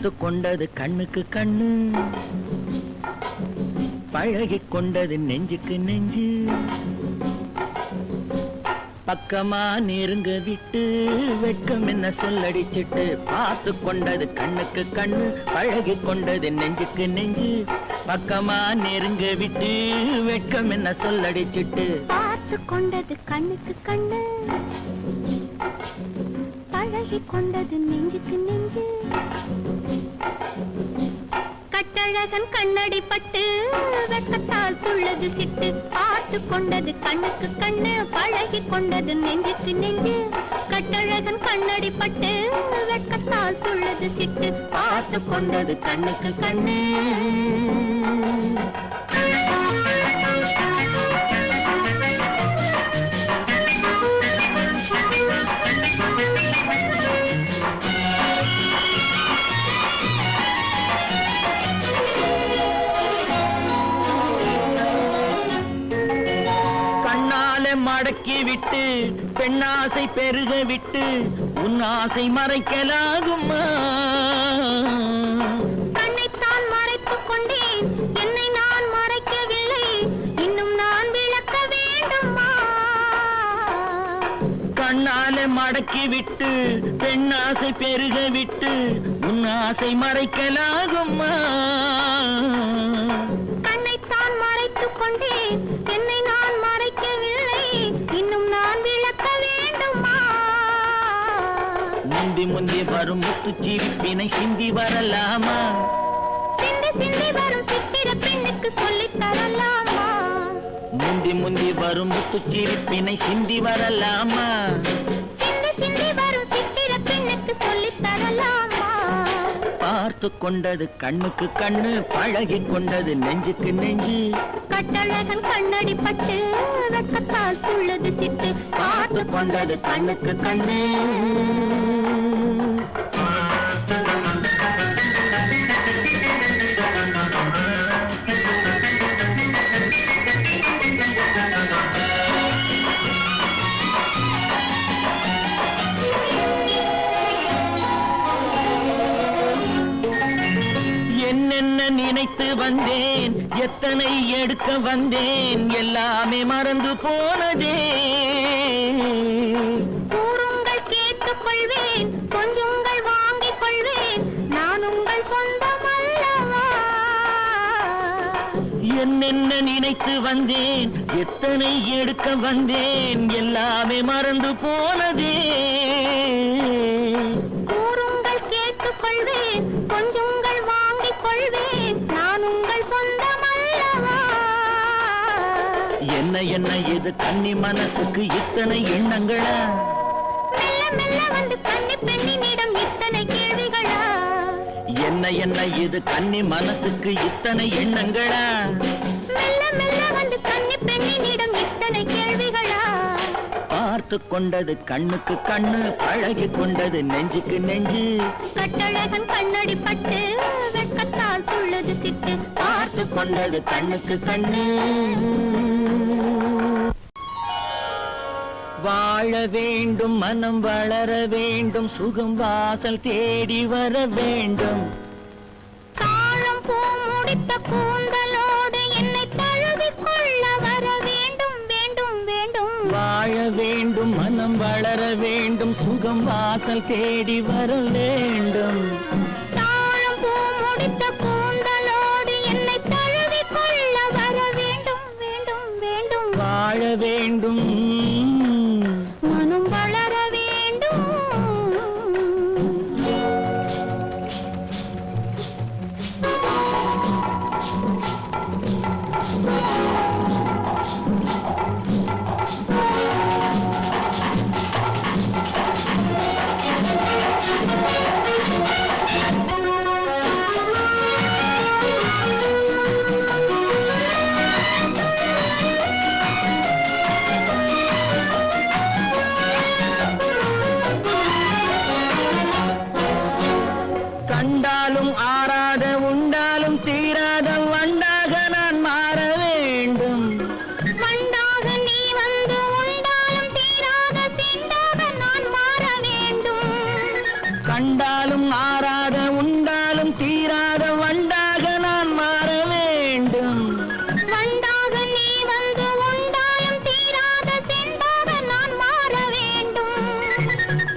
பார்த்து கொண்டது கண்ணுக்கு கண்ணு, பழகி கொண்டது நெஞ்சுக்கு நெஞ்சு. பக்கமா நெருங்க விட்டு வெட்கம் என்ன சொல்லடிச்சிட்டு, பார்த்து கொண்டது கண்ணுக்கு கண்ணு, பழகி கொண்டது நெஞ்சுக்கு நெஞ்சு. பக்கமா நெருங்க விட்டு வெட்கம் என்ன சொல்லடிச்சிட்டு, பார்த்து கொண்டது கண்ணுக்கு கண்ணு, பழகி கொண்டது நெஞ்சுக்கு நெஞ்சு. கட்டழகன் கண்ணடி பட்டு வெட்கத்தால் துள்ளது சிட்டு, பார்த்து கொண்டது கண்ணுக்கு கண்ணு, பழகி கொண்டது நெஞ்சுக்கு நெஞ்சு. கட்டழகன் கண்ணடி பட்டு வெட்கத்தால் துள்ளது சிட்டு, பார்த்து கொண்டது கண்ணுக்கு கண்ணு. மடக்கி விட்டு பெண்ணாசை பெருக விட்டு உன் ஆசை மறைக்கலாகுமா? கண்ணைத்தான் மறைத்துக் கொண்டேன், என்னை நான் மறைக்கவில்லை, இன்னும் நான் விளக்க வேண்டுமா? கண்ணாலே மடக்கி விட்டு பெண்ணாசை பெருக விட்டு உன் ஆசை மறைக்கலாகுமா? கண்ணைத்தான் மறைத்துக் கொண்டேன், என்னை நான் மறைக்கவில்லை, இன்னும் நான் விளக்க வேண்டுமா? முந்தி முந்தி வரும் முத்து சிரிப்பினை சிந்தி வரலாமா? சிந்தி சிந்தி வரும் சித்திர பெண்ணுக்கு சொல்லித் தரலாமா? முந்தி முந்தி வரும் முத்து சிரிப்பினை சிந்தி வரலாமா? சிந்தி சிந்தி வரும் சித்திர பெண்ணுக்கு சொல்லித் தரலாமா? பார்த்து கொண்டது கண்ணுக்கு கண்ணு, பழகி கொண்டது நெஞ்சுக்கு நெஞ்சு. கட்டழகன் கண்ணடி பட்டு வெட்கத்தால் துள்ளது சிட்டு, பார்த்து கொண்டது கண்ணுக்கு கண்ணு. என்னென்ன நினைத்து வந்தேன், எத்தனை எடுக்க வந்தேன், எல்லாமே மறந்து போனதே. கூறுங்கள் கேட்டுக் கொள்வேன், கொஞ்சுங்கள் வாங்கிக் கொள்வேன், நான் உங்கள் சொந்தம் அல்லவா? என்னென்ன நினைத்து வந்தேன், எத்தனை எடுக்க வந்தேன், எல்லாமே மறந்து போனதே. கூறுங்கள் கேட்டுக் கொள்வேன், கொஞ்சுங்கள் வாங்கிக் கொள்வேன், நான் உங்கள் சொந்தம் அல்லவா? என்ன என்ன இது கன்னி மனசுக்கு இத்தனை எண்ணங்களா? மெல்ல மெல்ல வந்து கன்னி பெண்ணினிடம் இத்தனை கேள்விகளா? என்ன என்ன இது கன்னி மனசுக்கு இத்தனை எண்ணங்களா? மெல்ல மெல்ல வந்து கன்னி பெண்ணினிடம் இத்தனை கேள்விகளா? பார்த்து கொண்டது கண்ணுக்கு கண்ணு, பழகி கொண்டது நெஞ்சுக்கு நெஞ்சு. கட்டழகன் கண்ணடி பட்டு வெட்கத்தால் துள்ளது சிட்டு, பார்த்து கொண்டது கண்ணுக்கு கண்ணு. வாழ வேண்டும், மனம் வளர வேண்டும், சுகம் வாசல் தேடி வர வேண்டும். தாழம் பூ முடித்த கூந்தலோடு என்னை தழுவிக் கொள்ள வர வேண்டும் வேண்டும் வேண்டும். வாழ வேண்டும், மனம் வளர வேண்டும், சுகம் வாசல் தேடி வர வேண்டும். தாழம் பூ முடித்த கூந்தலோடு என்னை தழுவிக் கொள்ள வர வேண்டும் வேண்டும் வேண்டும். வாழ வேண்டும், மனம் வளர வேண்டும். கண்டாலும் ஆறாத உண்டாலும் தீராத வண்டாக நான் மாற வேண்டும். வண்டாக நீ வந்து உண்டாலும் தீராத சிண்டாக நான் மாற வேண்டும். கண்டாலும் ஆறாத உண்டாலும் தீராத வண்டாக நான் மாற வேண்டும். வண்டாக நீ வந்து உண்டாயம் தீராத செண்டாக நான் மாற வேண்டும்.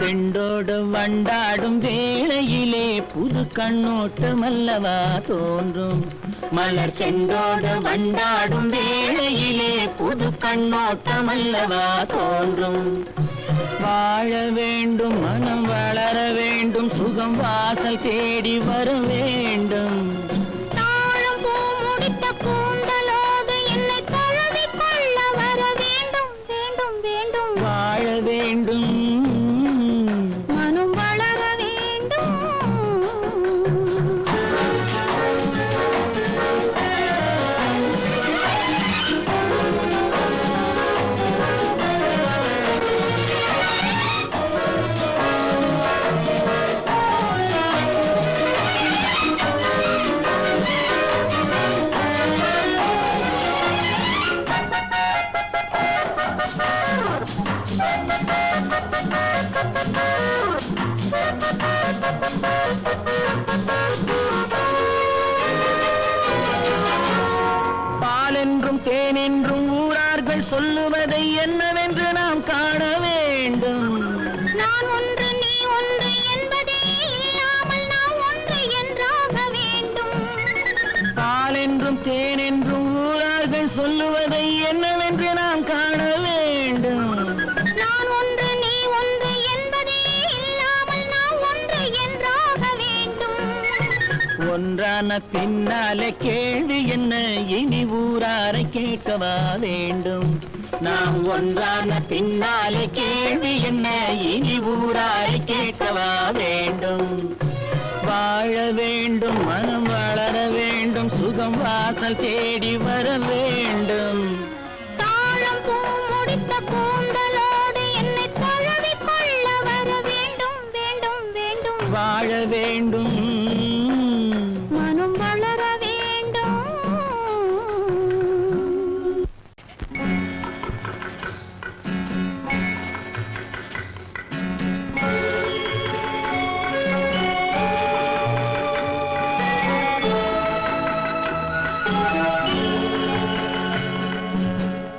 செண்டோடு வண்டாடும் வேளையிலே புது கண்ணோட்டம் அல்லவா தோன்றும். மலர் செண்டோடு வண்டாடும் வேளையிலே புது கண்ணோட்டம் அல்லவா தோன்றும். வாழ வேண்டும், மனம் வளர வேண்டும், சுகம் வாசல் தேடி வர வேண்டும். தாழம் பூ முடித்த கூந்தலோடு என்னை தழுவிக் கொள்ள வர வேண்டும், வேண்டும், வேண்டும். வாழ வேண்டும், மனம் வளர வேண்டும். பாலென்றும் தேனென்றும் ஊரார்கள் சொல்லுவதை என்னவென்று நாம் காண வேண்டும். நான் ஒன்று நீ ஒன்று என்பதே இல்லாமல் நான் ஒன்று என்றாக வேண்டும். பாலென்றும் தேனென்றும் ஊரார்கள் சொல்லுவதை என்னவென்று நாம் காண வேண்டும். நான் ஒன்று நீ ஒன்று என்பதே இல்லாமல் நான் ஒன்று என்றாக வேண்டும். ஒன்றான பின்னாலே கேள்வி என்ன, இனி ஊராரை கேட்கவா வேண்டும். நாம் ஒன்றான பின்னாலே கேள்வி என்ன, இனி ஊராரை கேட்கவா வேண்டும். வாழ வேண்டும், மனம் வளர வேண்டும், சுகம் வாசல் தேடி வர வேண்டும். தாழம் பூ முடித்த கூந்தலோடு என்னை தழுவிக் கொள்ள வர வேண்டும், வேண்டும், வேண்டும். வாழ வேண்டும், மனம் வளர வேண்டும்.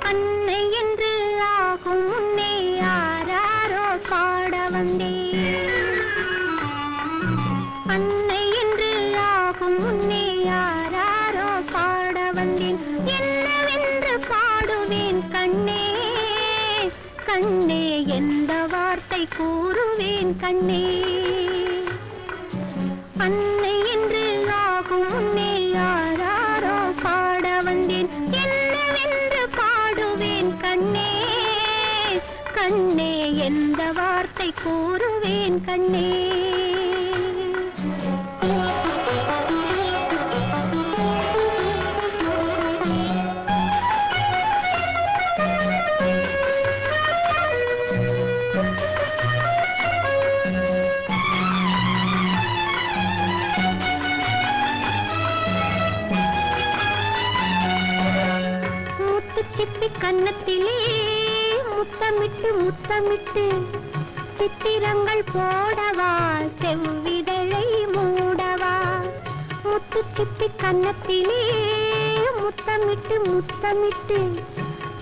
அன்னை என்று ஆகும் முன்னே யாராரோ பாட வந்தேன். அன்னை என்று ஆகும் முன்னே யாராரோ பாட வந்தேன். என்னவென்று பாடுவேன் கண்ணே, கண்ணே எந்த வார்த்தை கூறுவேன் கண்ணே. அன்னை என்று ஆகும் முன்னே யாராரோ பாட வந்தேன். என்னவென்று பாடுவேன் கண்ணே, கண்ணே எந்த வார்த்தை கூறுவேன் கண்ணே. முத்துச்சிப்பி கன்னத்திலே முத்தமிட்டு முத்தமிட்டு சித்திரங்கள் போடவா, செவ்விதழை மூடவா. முத்துச்சிப்பி கன்னத்திலே முத்தமிட்டு முத்தமிட்டு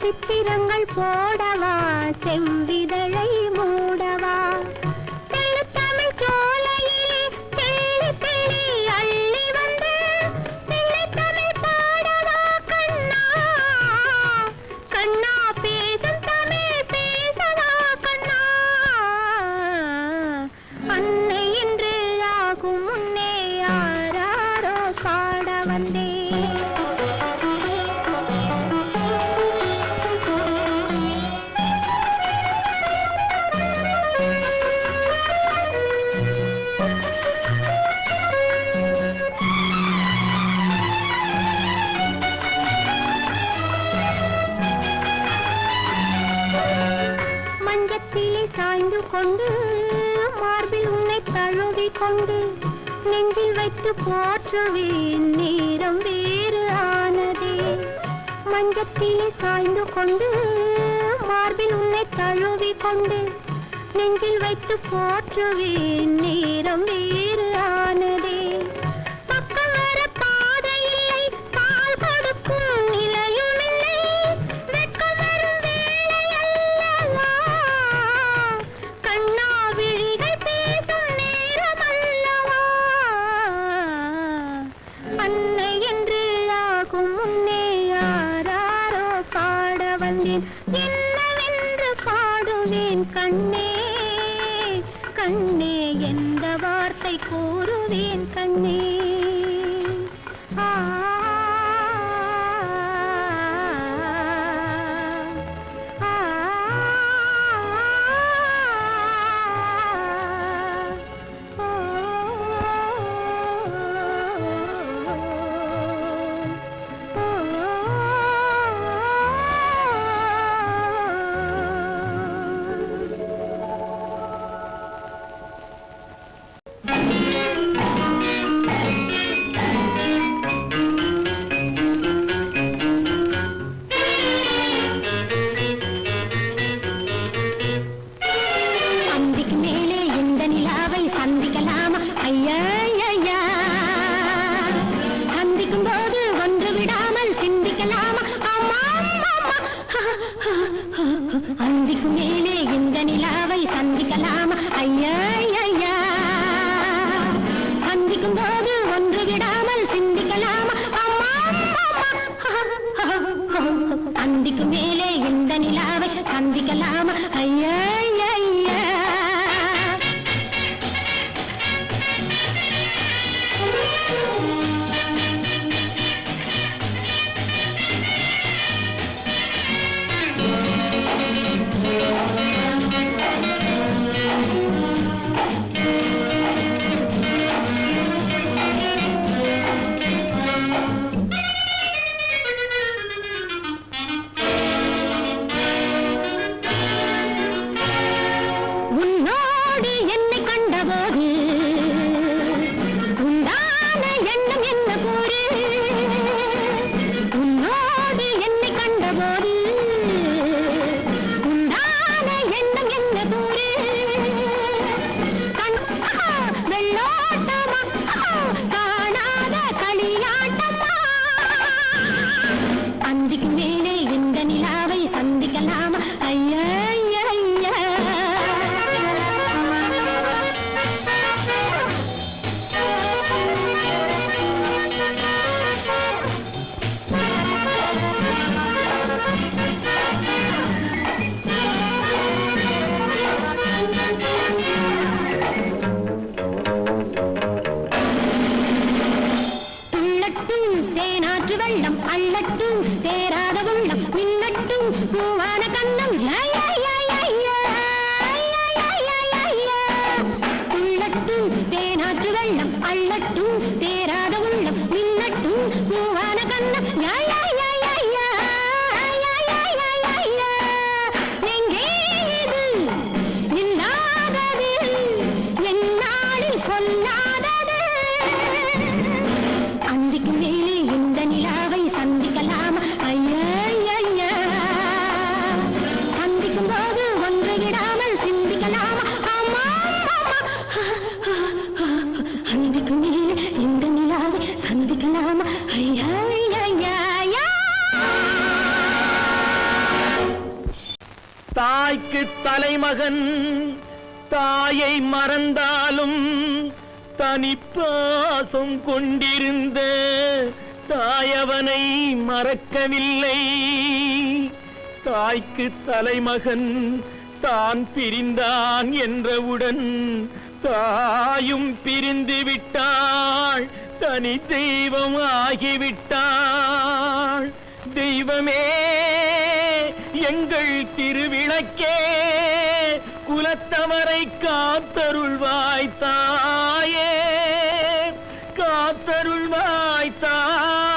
சித்திரங்கள் போடவா, செவ்விதழை மூடவா. தெள்ளுத்தமிழ் சோலையிலே தெள்ளி தெள்ளி அள்ளி வந்து தெள்ளித்தமிழ் பாடவா கண்ணா, கண்ணா பேசும் தமிழ் பேசவா கண்ணா. அன்னை என்று ஆகும் முன்னே யாராரோ பாட வந்தேன். மஞ்சத்திலே சாய்ந்து கொண்டு மார்பில் உன்னை தழுவி கொண்டு நெஞ்சில் வைத்து போற்றுவேன், நேரம் வேறு ஆனதே. மஞ்சத்திலே சாய்ந்து கொண்டு மார்பில் உன்னை தழுவி கொண்டு நெஞ்சில் வைத்து போற்றுவேன், நேரம் வேறு ஆனதே. முன்னே எந்த வார்த்தை கூறுவேன் கண்ணே ஆ அந்திக்கு மேலே இந்த நிலாவை சந்திக்கலாமா ஐயா ஐயா சந்திக்கும் போது ஒன்று விடாமல் சிந்திக்கலாமா அம்மா அந்திக்கு மேலே இந்த நிலாவை சந்திக்கலாமா ஐயா ஐயா வெள்ளம் அள்ளட்டும் சேராத உள்ளம் மின்னட்டும் பூவான கண்ணம் உள்ளட்டும் தேனாற்று வெள்ளம் அள்ளட்டும் சேராத உள்ளம் மின்னட்டும் பூவான கண்ணம் எங்கே இது இல்லாதது என்னாலும் சொல்லாதது அந்திக்கு மேலே இந்த நிலாவை சந்திக்கலாமா ஐயா ஐயா சந்திக்கும் போது ஒன்று விடாமல் சிந்திக்கலாமா ஆமா அந்திக்கு மேலே இந்த நிலாவை சந்திக்கலாமா ஐயா ஐயா தாய்க்கு தலைமகன் தாயை மறந்தாலும் தனிப்பாசம் கொண்டிருந்த தாயவனை மறக்கவில்லை. தாய்க்கு தலைமகன் தான் பிரிந்தான் என்றவுடன் தாயும் பிரிந்து விட்டாள், தனி தெய்வம் ஆகிவிட்டாள். தெய்வமே எங்கள் திருவிளக்கே குலத்தவரை காத்தருள்வாய் தாயே, காத்தருள்வாய் தாயே.